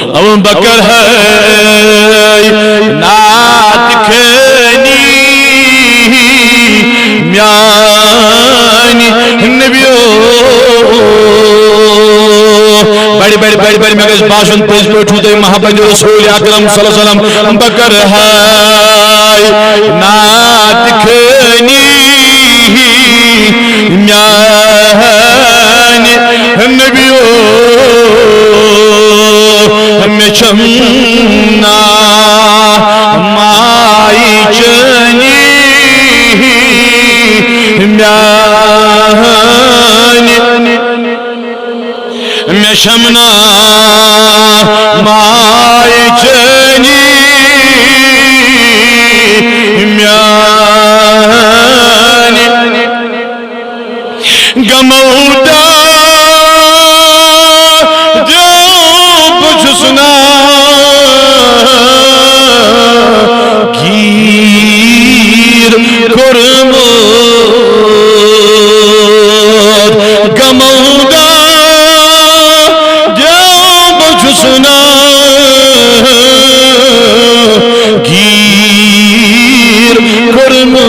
अबू बकर है नात खनी म्यानी नबियो बड़ी बड़ी बड़ी बड़ी मैं इस भाषण पेश बैठू दे महाबत रसूल अकरम सल्लल्लाहु अलैहि वसल्लम बकर है नात खनी म्यानी नबियो में चमना माई चनी म्यानी में शमना माई चनी म्यानी गमौदा जो कुछ सुना गिर कुर्मो गमौदा जो कुछ सुना गिर कुर्मो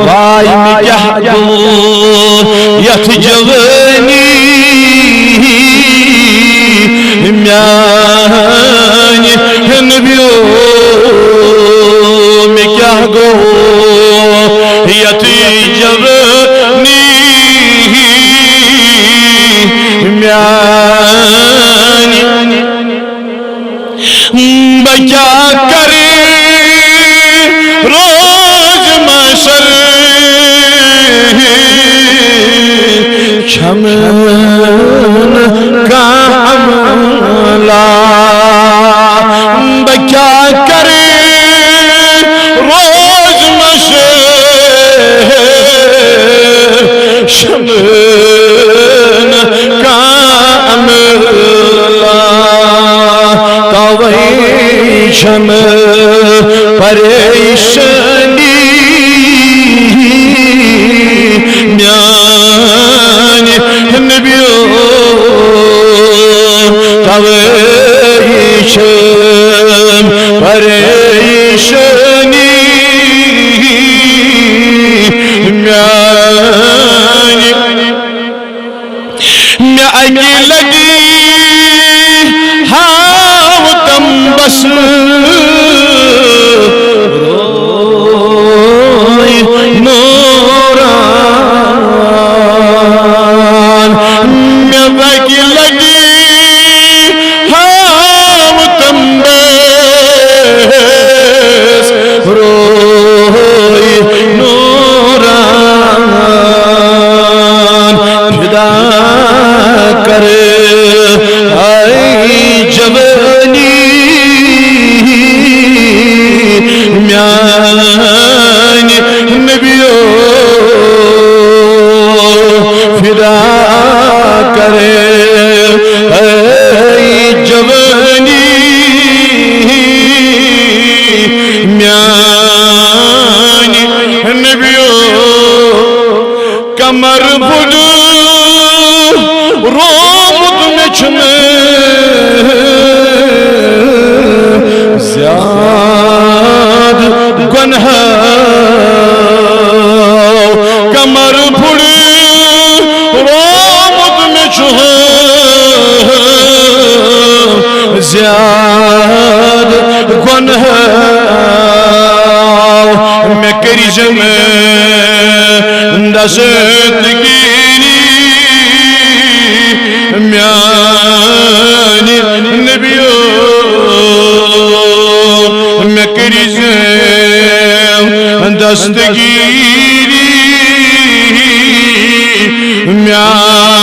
भाई में क्या यथ जवानी म्यानी नबियो में क्या गो यथ जवानी म्यानी बचा करे रोज मशर शमन का हमला बचा करे रोज मशर शमन का हमला तवही शम परेशानी म्यानी नबियो तवही शम परेशानी म्यानी मैं आगे लगी हाँ तम बस नूरान मैं आगे लगी हाँ तम बस रोई नूरान खुदा करे जवानी म्यानी नबियो फिदा करे जवानी म्यानी नबियो कमर बुदू रोमुद में छमे ज़्याद गुनाह कमर फुड़ी रोमुद में छुहा ज़्याद गुनाह मैं करी जमे दशत गिरी म्यानी नबियो मैं करी दस्तगीरी म्यानी